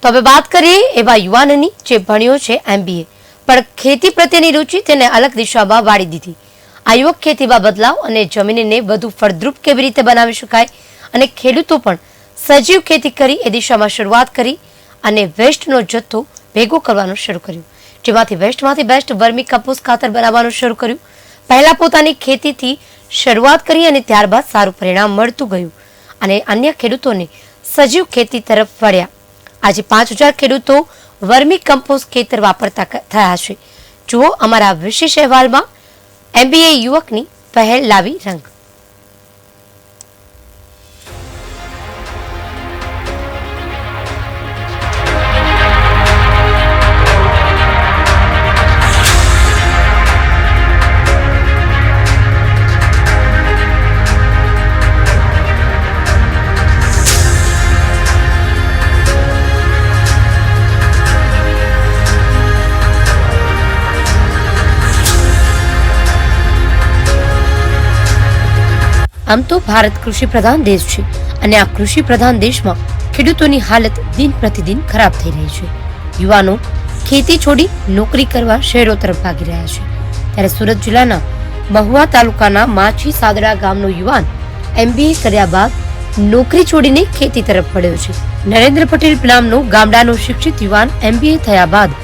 તો હવે વાત કરીએ એવા યુવાનની જે ભણ્યો છે MBA પણ ખેતી પ્રત્યેની રુચિ તેને અલગ દિશામાં વાળી દીધી। આ યુવક ખેતીમાં બદલાવ અને જમીનને વધુ ફળદ્રુપ કેવી રીતે બનાવી શકાય અને ખેડૂતો પણ સજીવ ખેતી કરી એ દિશામાં શરૂઆત કરી અને વેસ્ટનો જથ્થો ભેગો કરવાનું શરૂ કર્યું, જેમાંથી વેસ્ટમાંથી બેસ્ટ વર્મી કમ્પોસ્ટ ખાતર બનાવવાનું શરૂ કર્યું। પહેલા પોતાની ખેતીથી શરૂઆત કરી અને ત્યારબાદ સારું પરિણામ મળતું ગયું અને અન્ય ખેડૂતોને સજીવ ખેતી તરફ વળ્યા। આજે 5000 ખેડૂતો વર્મી કમ્પોસ્ટ ખેતર વાપરતા થયા છે। જુઓ અમારા વિશેષ અહેવાલમાં MBA યુવકની પહેલ લાવી રંગ। આમ તો ભારત કૃષિ પ્રધાન દેશ છે અને આ કૃષિ પ્રધાન દેશમાં ખેડૂતોની હાલત દિન પ્રતિદિન ખરાબ થઈ રહી છે। યુવાનો ખેતી છોડી નોકરી કરવા શહેરો તરફ ભાગી રહ્યા છે, ત્યારે સુરત જિલ્લાના મહુવા તાલુકાના માછી સાદડા ગામનો યુવાન MBA કર્યા બાદ નોકરી છોડીને ખેતી તરફ વળ્યો છે। નરેન્દ્ર પટેલ નામનો ગામડાનો શિક્ષિત યુવાન MBA થયા બાદ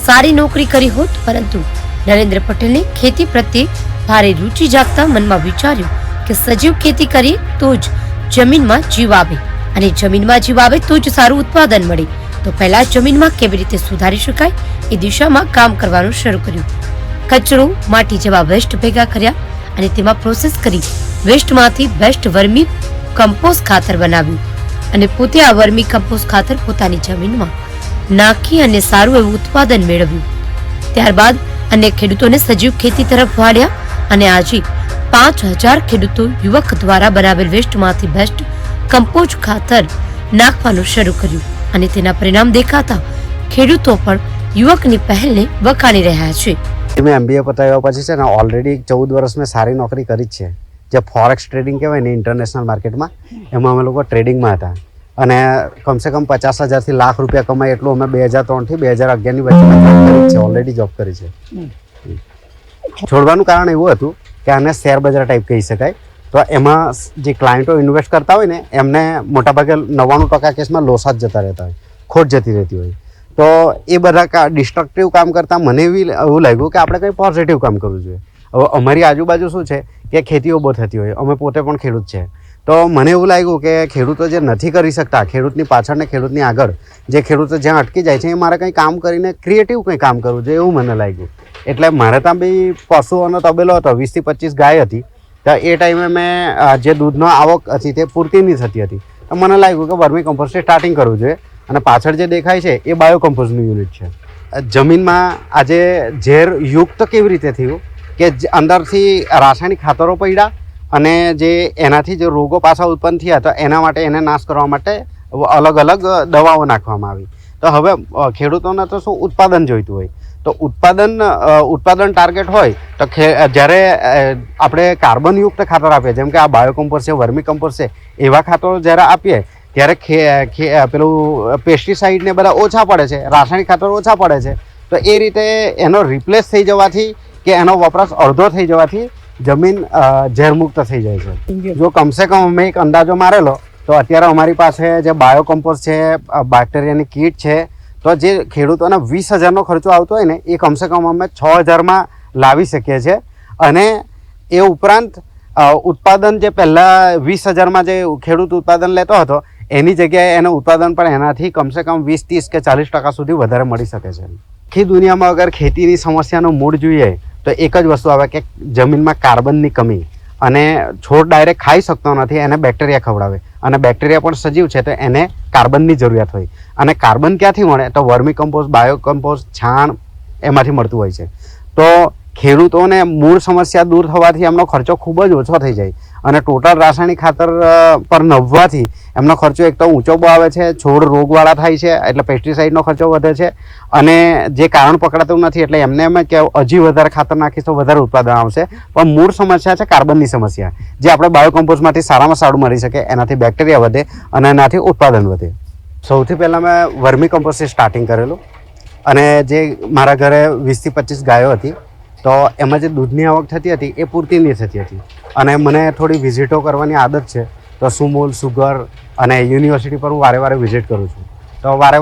સારી નોકરી કરી હોત, પરંતુ નરેન્દ્ર પટેલને ખેતી પ્રત્યે ભારે રુચિ જાગતા મનમાં વિચાર્યું કે સજીવ ખેતી કરીએ તો જ જમીનમાં જીવ આવે અને જમીનમાં જીવ આવે તો જ સારું ઉત્પાદન મળે। તો પહેલા જમીનમાં કેવી રીતે સુધારી શકાય એ દિશામાં કામ કરવાનું શરૂ કર્યું। કચરો, માટી જેવા વેસ્ટ ભેગા કર્યા અને તેમાં પ્રોસેસ કરી વેસ્ટમાંથી બેસ્ટ વર્મી કમ્પોસ્ટ ખાતર બનાવ્યું અને પોતે આ વર્મી કમ્પોસ્ટ ખાતર પોતાની જમીનમાં નાખી અને સારું એવું ઉત્પાદન મેળવ્યું। ત્યારબાદ અન્ય ખેડૂતોને સજીવ ખેતી તરફ વાળ્યા અને આજે 5000 ખેડૂતો યુવક દ્વારા બનાવેલ વેસ્ટમાંથી બેસ્ટ કમ્પોસ્ટ ખાતર નાખવાનું શરૂ કર્યું અને તેના પરિણામ દેખાતા ખેડૂતો પણ યુવકની પહેલને વખાણી રહ્યા છે। મેં MBA પતાવ્યા પછી છે ને ઓલરેડી 14 વર્ષ મેં સારી નોકરી કરી જ છે, જે ફોરેક્સ ટ્રેડિંગ કહેવાય ને ઇન્ટરનેશનલ માર્કેટમાં, એમાં અમે લોકો ટ્રેડિંગમાં હતા અને કમસે કમ 50,000 થી લાખ રૂપિયા કમાય એટલું અમે 2003 થી 2011 ની વચ્ચે ઓલરેડી જોબ કરી છે। છોડવાનું કારણ એવું હતું કે આને શેર બજાર ટાઈપ કહી શકાય। તો એમાં જે ક્લાયન્ટો ઇન્વેસ્ટ કરતા હોય ને એમને મોટાભાગે 99% કેસમાં લોસા જ જતા રહેતા હોય, ખોટ જતી રહેતી હોય। તો એ બધા ડિસ્ટ્રક્ટિવ કામ કરતાં મને એવું લાગ્યું કે આપણે કંઈ પોઝિટિવ કામ કરવું જોઈએ। હવે અમારી આજુબાજુ શું છે કે ખેતીઓ બહુ થતી હોય, અમે પોતે પણ ખેડૂત છે, તો મને એવું લાગ્યું કે ખેડૂતો જે નથી કરી શકતા, ખેડૂતની પાછળ ને ખેડૂતની આગળ જે ખેડૂતો જ્યાં અટકી જાય છે, એ મારે કંઈ કામ કરીને ક્રિએટિવ કંઈ કામ કરવું જોઈએ એવું મને લાગ્યું। એટલે મારે ત્યાં બી પશુઓનો તબેલો હતો, 20 થી 25 ગાય હતી। તો એ ટાઈમે મેં જે દૂધનો આવક હતી તે પૂરતી નહીં થતી હતી, તો મને લાગ્યું કે વર્મી કમ્પોસ્ટથી સ્ટાર્ટિંગ કરવું જોઈએ અને પાછળ જે દેખાય છે એ બાયો કમ્પોસ્ટનું યુનિટ છે। જમીનમાં આજે ઝેર યુક્ત કેવી રીતે થયું કે અંદરથી રાસાયણિક ખાતરો પડ્યા અને જે એનાથી જે રોગો પાછા ઉત્પન્ન થયા તો એના માટે એને નાશ કરવા માટે અલગ અલગ દવાઓ નાખવામાં આવી। તો હવે ખેડૂતોને તો શું ઉત્પાદન જોઈતું હોય, તો ઉત્પાદન ટાર્ગેટ હોય તો જ્યારે આપણે કાર્બનયુક્ત ખાતર આપીએ, જેમ કે આ બાયો કમ્પોસ્ટ છે, વર્મી કમ્પોસ્ટ છે, એવા ખાતરો જ્યારે આપીએ ત્યારે પેલું પેસ્ટિસાઇડ ને બધા ઓછા પડે છે, રાસાયણિક ખાતરો ઓછા પડે છે। તો એ રીતે એનો રિપ્લેસ થઈ જવાથી કે એનો વપરાશ અડધો થઈ જવાથી જમીન ઝેરમુક્ત થઈ જાય છે। જો કમસે કમ અમે એક અંદાજો મારેલો તો અત્યારે અમારી પાસે જે બાયો કમ્પોસ્ટ છે, બેક્ટેરિયાની કીટ છે, તો જે ખેડૂતોને 20,000નો ખર્ચો આવતો હોય ને એ કમસે કમ અમે 6,000માં લાવી શકીએ છીએ। અને એ ઉપરાંત ઉત્પાદન જે પહેલાં 20,000માં જે ખેડૂત ઉત્પાદન લેતો હતો એની જગ્યાએ એનું ઉત્પાદન પણ એનાથી કમસે કમ 20, 30 કે 40% સુધી વધારે મળી શકે છે। આખી દુનિયામાં અગર ખેતીની સમસ્યાનું મૂળ જોઈએ તો એક જ વસ્તુ આવે કે જમીનમાં કાર્બનની કમી, અને છોડ ડાયરેક્ટ ખાઈ શકતો નથી, એને બેક્ટેરિયા ખવડાવે અને બેક્ટેરિયા પણ સજીવ છે તો એને કાર્બનની જરૂરિયાત હોય અને કાર્બન ક્યાંથી મળે તો વર્મી કમ્પોસ્ટ, બાયો કમ્પોસ્ટ, છાણ એમાંથી મળતું હોય છે। તો ખેડૂતોને મૂળ સમસ્યા દૂર થવાથી એમનો ખર્ચો ખૂબ જ ઓછો થઈ જાય અને ટોટલ રાસાયણિક ખાતર પર નભવાથી એમનો ખર્ચો એક તો ઊંચો બહુ આવે છે, છોડ રોગવાળા થાય છે એટલે પેસ્ટિસાઇડનો ખર્ચો વધે છે અને જે કારણ પકડાતું નથી એટલે એમને એમ કે હજી વધારે ખાતર નાખીશ તો વધારે ઉત્પાદન આવશે। પણ મૂળ સમસ્યા છે કાર્બનની સમસ્યા, જે આપણે બાયો કમ્પોસ્ટમાંથી સારામાં સારું મળી શકે, એનાથી બેક્ટેરિયા વધે અને એનાથી ઉત્પાદન વધે। સૌથી પહેલાં મેં વર્મી કમ્પોસ્ટથી સ્ટાર્ટિંગ કરેલું અને જે મારા ઘરે 20 થી 25 ગાયો હતી તો એમાં જે દૂધની આવક થતી હતી એ પૂરતી નહીં થતી હતી અને મને થોડી વિઝિટો કરવાની આદત છે તો સુમોલ સુગર અને યુનિવર્સિટી પર હું વારે વિઝિટ કરું છું તો વારે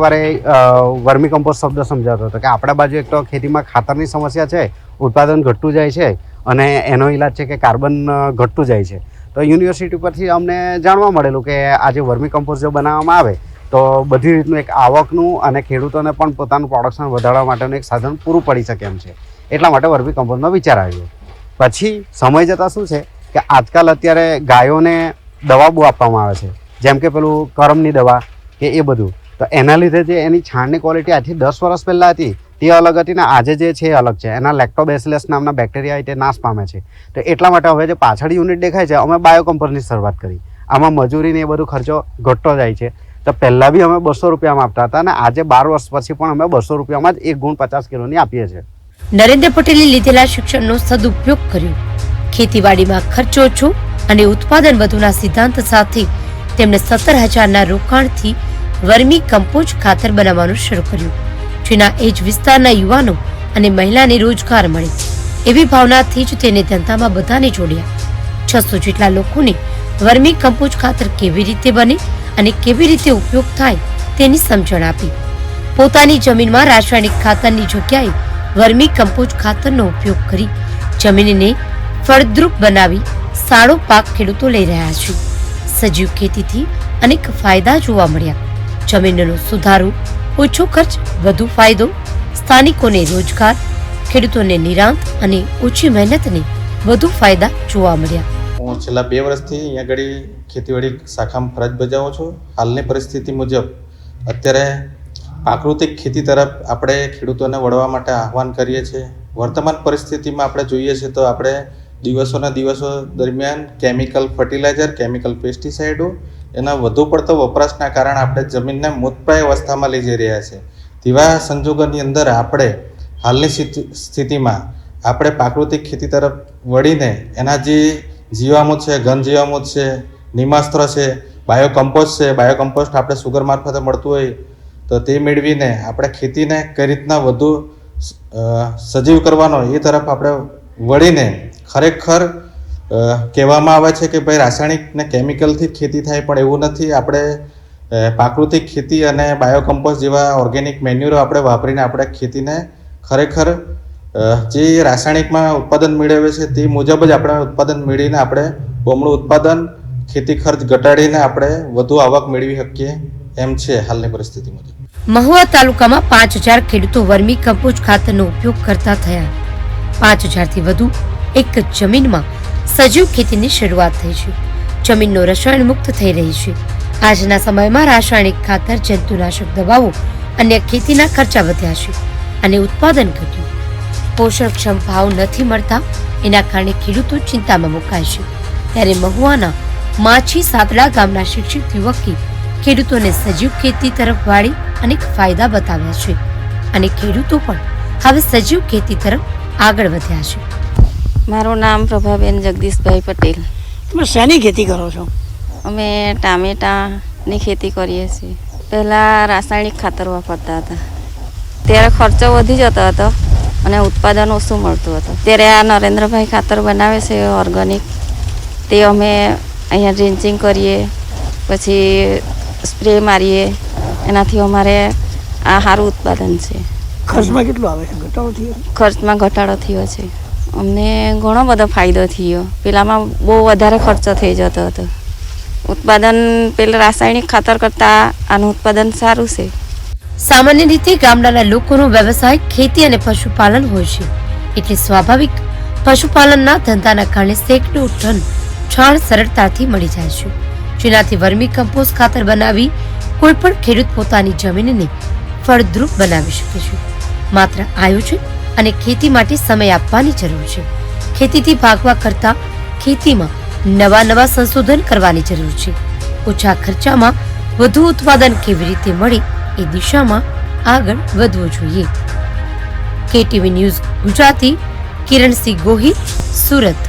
વર્મી કમ્પોસ્ટ શબ્દ સમજાતો હતો કે આપણા બાજુ એક તો ખેતીમાં ખાતરની સમસ્યા છે, ઉત્પાદન ઘટતું જાય છે અને એનો ઈલાજ છે કે કાર્બન ઘટતું જાય છે. તો યુનિવર્સિટી પરથી અમને જાણવા મળેલું કે આ જે વર્મી કમ્પોસ્ટ જો બનાવવામાં આવે તો બધી રીતનું એક આવકનું અને ખેડૂતોને પણ પોતાનું પ્રોડક્શન વધારવા માટેનું એક સાધન પૂરું પડી શકે એમ છે. એટલા માટે વર્મી કમ્પોસ્ટનો વિચાર આવ્યો. પછી સમય જતાં શું છે કે આજકાલ અત્યારે ગાયોને દવા બહુ આપવામાં આવે છે, જેમ કે પેલું કરમની દવા કે એ બધું. તો એના લીધે જે એની છાણની ક્વોલિટી આજથી 10 વર્ષ પહેલાં હતી તે અલગ હતી ને આજે જે છે એ અલગ છે. એના લેક્ટોબેસિલસ નામના બેક્ટેરિયા તે નાશ પામે છે. તો એટલા માટે હવે જે પાછળ યુનિટ દેખાય છે અમે બાયોકમ્પોસ્ટની શરૂઆત કરી. આમાં મજૂરીને એ બધો ખર્ચો ઘટતો જાય છે. તો પહેલાં બી અમે 200 રૂપિયામાં આપતા હતા અને આજે 12 વર્ષ પછી પણ અમે 200 રૂપિયામાં જ 1 ગુણ 50 કિલોની આપીએ છીએ. નરેન્દ્ર પટેલે લીધેલા શિક્ષણનો સદુપયોગ કર્યો. ખેતીવાડીમાં ખર્ચ ઓછો અને ઉત્પાદન વધુના સિદ્ધાંત સાથે તેમણે 17,000ના રોકાણથી વર્મી કમ્પોસ્ટ ખાતર બનાવવાનું શરૂ કર્યું, જેના એ જ વિસ્તારના યુવાનો અને મહિલાને રોજગાર મળે એવી ભાવનાથી જ તેને ધંધામાં બધાને જોડ્યા. 600 જેટલા લોકોને વર્મી કમ્પોસ્ટ ખાતર કેવી રીતે બને અને કેવી રીતે ઉપયોગ થાય તેની સમજણ આપી. પોતાની જમીનમાં રાસાયણિક ખાતરની જગ્યાએ વર્મી કમ્પોસ્ટ ખાતરનો ઉપયોગ કરી જમીનને ફળદ્રુપ બનાવી સારો પાક ખેડૂતો લઈ રહ્યા છે. સજીવ ખેતીથી અનેક ફાયદા જોવા મળ્યા. જમીનનો સુધારો, ઓછો ખર્ચ, વધુ ફાયદો, સ્થાનિકોને રોજગાર, ખેડૂતોને નિરાંત અને ઓછી મહેનતને વધુ ફાયદા જોવા મળ્યા. હું છેલ્લા 2 વર્ષથી અહીંયા આગળ ખેતીવાડી શાખામાં ફરજ બજાવું છું. હાલની પરિસ્થિતિ મુજબ અત્યારે પ્રાકૃતિક ખેતી તરફ આપણે ખેડૂતોને વળવા માટે આહવાન કરીએ છીએ. વર્તમાન પરિસ્થિતિમાં આપણે જોઈએ છીએ તો આપણે દિવસોના દિવસો દરમિયાન કેમિકલ ફર્ટિલાઇઝર, કેમિકલ પેસ્ટિસાઇડો એના વધુ પડતો વપરાશના કારણે આપણે જમીનને મૃતપ્રાય અવસ્થામાં લઈ જઈ રહ્યા છે. તેવા સંજોગોની અંદર આપણે હાલની સ્થિતિમાં આપણે પ્રાકૃતિક ખેતી તરફ વળીને એના જે જીવામૃત છે, ઘન જીવામૃત છે, નિમાસ્ત્ર છે, બાયોકમ્પોસ્ટ છે, બાયોકમ્પોસ્ટ આપણે સુગર મારફતે મળતું હોય તો તે મેળવીને આપણે ખેતીને કઈ રીતના વધુ સજીવ કરવાનો એ તરફ આપણે વળીને ખરેખર કહેવામાં આવે છે કે ભાઈ રાસાયણિક ને કેમિકલથી ખેતી થાય, પણ એવું નથી. આપણે પ્રાકૃતિક ખેતી અને બાયોકમ્પોસ્ટ જેવા ઓર્ગેનિક મેન્યુરો આપણે વાપરીને આપણે ખેતીને ખરેખર જે રાસાયણિકમાં ઉત્પાદન મેળવે છે તે મુજબ જ આપણે ઉત્પાદન મેળવીને આપણે બમણું ઉત્પાદન, ખેતી ખર્ચ ઘટાડીને આપણે વધુ આવક મેળવી શકીએ એમ છે હાલની પરિસ્થિતિ મુજબ. મહુવા તાલુકામાં 5,000 ખેડૂતો વર્મી કમ્પોસ્ટ ખાતરનો ઉપયોગ કરતા થયા. 5,000થી વધુ એક જમીનમાં સજીવ ખેતીની શરૂઆત થઈ છે. જમીનનો રસાયણ મુક્ત થઈ રહી છે. આજના સમયમાં રાસાયણિક ખાતર, જંતુનાશક દવાઓ, અન્ય ખેતીના ખર્ચા વધ્યા છે અને ઉત્પાદન ઘટ્યું. પોષણક્ષમ ભાવ નથી મળતા એના કારણે ખેડૂતો ચિંતામાં મુકાય છે. ત્યારે મહુવાના માછી સાતડા ગામના શિક્ષિત યુવકે ખેડૂતોને સજીવ ખેતી તરફ વાળી અનેક ફાયદા બતાવ્યા છે અને ખેડૂતો પણ હવે સજીવ ખેતી તરફ આગળ વધ્યા છે. મારું નામ પ્રભાબેન જગદીશભાઈ પટેલ. તમે શેની ખેતી કરો છો? અમે ટામેટાની ખેતી કરીએ છીએ. પહેલાં રાસાયણિક ખાતર વાપરતા હતા, ત્યારે ખર્ચો વધી જતો હતો અને ઉત્પાદન ઓછું મળતું હતું. ત્યારે આ નરેન્દ્રભાઈ ખાતર બનાવે છે ઓર્ગેનિક, તે અમે અહીંયા ડ્રિન્ચિંગ કરીએ, પછી સ્પ્રે મારીએ, એનાથી અમારે આ સારું ઉત્પાદન છે. ખર્ચમાં કેટલું આવે છે? ઘટાડો થયો? ખર્ચમાં ઘટાડો થયો છે. અમને ઘણો બધો ફાયદો થયો. પેલામાં બહુ વધારે ખર્ચો થઈ જતો હતો. ઉત્પાદન પેલા રાસાયણિક ખાતર કરતાં આનું ઉત્પાદન સારું છે. સામાન્ય રીતે ગામડાના લોકોનો વ્યવસાય ખેતી અને પશુપાલન હોય છે, એટલે સ્વાભાવિક પશુપાલનના ધંધાના કારણે સેંકડો ટન છાણ સરળતાથી મળી જાય છે, જેનાથી વર્મી કમ્પોસ્ટ ખાતર બનાવી કોઈ પણ ખેડૂત પોતાની જમીનને ફળદ્રુપ બનાવી શકે છે. માત્ર આયોજન અને ખેતી માટે સમય આપવાની જરૂર છે. ખેતીથી ભાગવા કરતા ખેતીમાં નવા સંશોધન કરવાની જરૂર છે. ઓછા ખર્ચામાં વધુ ઉત્પાદન કેવી રીતે મળે એ દિશામાં આગળ વધવું જોઈએ. KTV news Gujarati, Kiransinh Gohil, Surat.